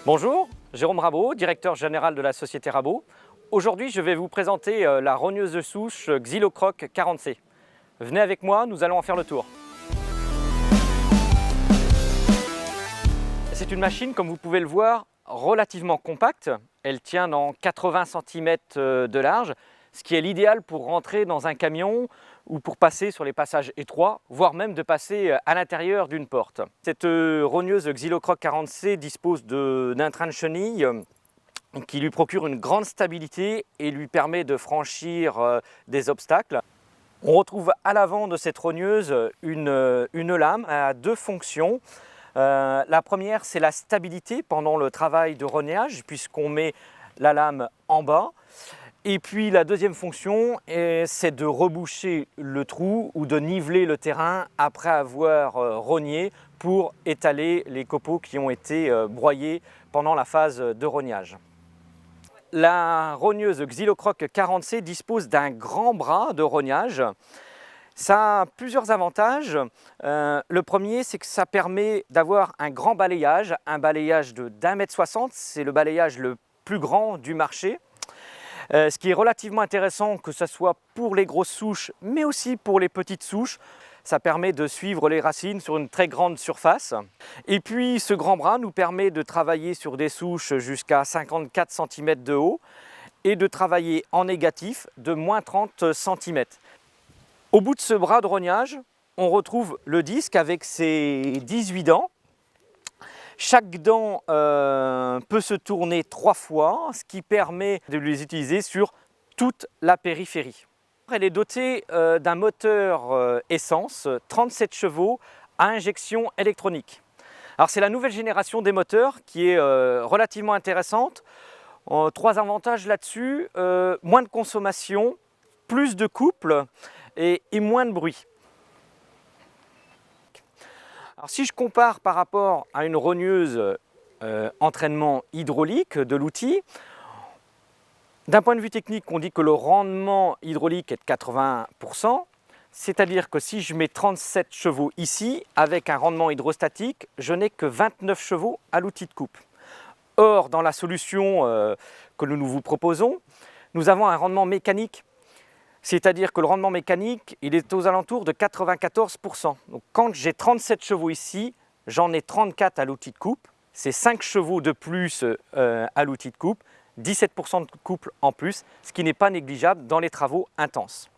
Bonjour, Jérôme Rabot, directeur général de la société Rabot. Aujourd'hui, je vais vous présenter la rogneuse de souche Xylocroc 40C. Venez avec moi, nous allons en faire le tour. C'est une machine, comme vous pouvez le voir, relativement compacte. Elle tient dans 80 cm de large, ce qui est l'idéal pour rentrer dans un camion ou pour passer sur les passages étroits, voire même de passer à l'intérieur d'une porte. Cette rogneuse Xylocroc 40C dispose d'un train de chenille qui lui procure une grande stabilité et lui permet de franchir des obstacles. On retrouve à l'avant de cette rogneuse une lame à deux fonctions. La première, c'est la stabilité pendant le travail de rognage, puisqu'on met la lame en bas. Et puis la deuxième fonction, c'est de reboucher le trou ou de niveler le terrain après avoir rogné pour étaler les copeaux qui ont été broyés pendant la phase de rognage. La rogneuse Xylocroc 40C dispose d'un grand bras de rognage. Ça a plusieurs avantages. Le premier, c'est que ça permet d'avoir un grand balayage, un balayage de d'1,60 m, c'est le balayage le plus grand du marché. Ce qui est relativement intéressant, que ce soit pour les grosses souches, mais aussi pour les petites souches. Ça permet de suivre les racines sur une très grande surface. Et puis ce grand bras nous permet de travailler sur des souches jusqu'à 54 cm de haut et de travailler en négatif de moins 30 cm. Au bout de ce bras de rognage, on retrouve le disque avec ses 18 dents. Chaque dent peut se tourner 3 fois, ce qui permet de les utiliser sur toute la périphérie. Elle est dotée d'un moteur essence, 37 chevaux à injection électronique. Alors c'est la nouvelle génération des moteurs qui est relativement intéressante. 3 avantages là-dessus, moins de consommation, plus de couple et moins de bruit. Alors, si je compare par rapport à une rogneuse entraînement hydraulique de l'outil, d'un point de vue technique, on dit que le rendement hydraulique est de 80%, c'est-à-dire que si je mets 37 chevaux ici, avec un rendement hydrostatique, je n'ai que 29 chevaux à l'outil de coupe. Or, dans la solution que nous vous proposons, nous avons un rendement mécanique. C'est-à-dire que le rendement mécanique, il est aux alentours de 94%. Donc quand j'ai 37 chevaux ici, j'en ai 34 à l'outil de coupe. C'est 5 chevaux de plus à l'outil de coupe, 17% de couple en plus, ce qui n'est pas négligeable dans les travaux intenses.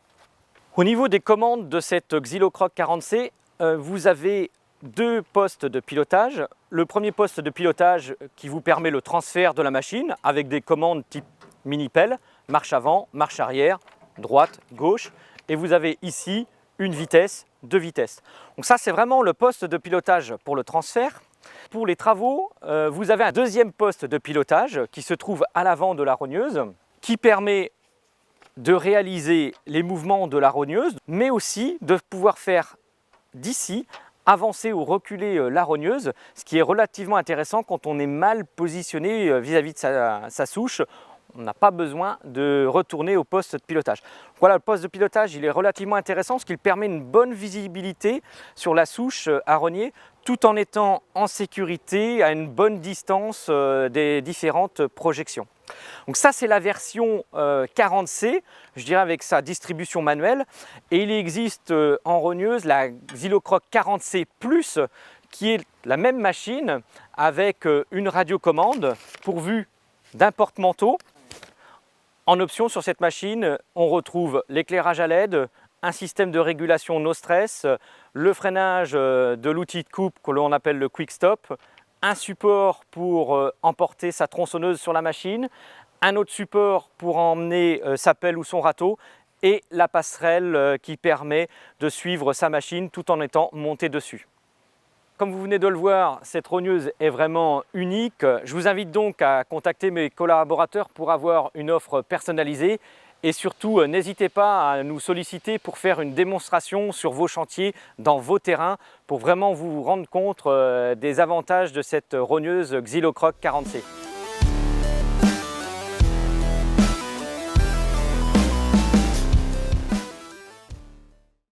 Au niveau des commandes de cette Xylocroc 40C, vous avez 2 postes de pilotage. Le premier poste de pilotage qui vous permet le transfert de la machine avec des commandes type mini-pelle, marche avant, marche arrière, droite, gauche, et vous avez ici une vitesse, 2 vitesses. Donc ça, c'est vraiment le poste de pilotage pour le transfert. Pour les travaux, vous avez un deuxième poste de pilotage qui se trouve à l'avant de la rogneuse, qui permet de réaliser les mouvements de la rogneuse, mais aussi de pouvoir faire d'ici avancer ou reculer la rogneuse, ce qui est relativement intéressant quand on est mal positionné vis-à-vis de sa souche. On n'a pas besoin de retourner au poste de pilotage. Voilà, le poste de pilotage, il est relativement intéressant parce qu'il permet une bonne visibilité sur la souche à rogner tout en étant en sécurité à une bonne distance des différentes projections. Donc ça, c'est la version 40C, je dirais avec sa distribution manuelle. Et il existe en rogneuse la Xylocroc 40C+, qui est la même machine avec une radiocommande pourvue d'un porte-manteau. En option sur cette machine, on retrouve l'éclairage à LED, un système de régulation no stress, le freinage de l'outil de coupe que l'on appelle le Quick Stop, un support pour emporter sa tronçonneuse sur la machine, un autre support pour emmener sa pelle ou son râteau et la passerelle qui permet de suivre sa machine tout en étant monté dessus. Comme vous venez de le voir, cette rogneuse est vraiment unique. Je vous invite donc à contacter mes collaborateurs pour avoir une offre personnalisée et surtout n'hésitez pas à nous solliciter pour faire une démonstration sur vos chantiers, dans vos terrains, pour vraiment vous rendre compte des avantages de cette rogneuse Xylocroc 40C.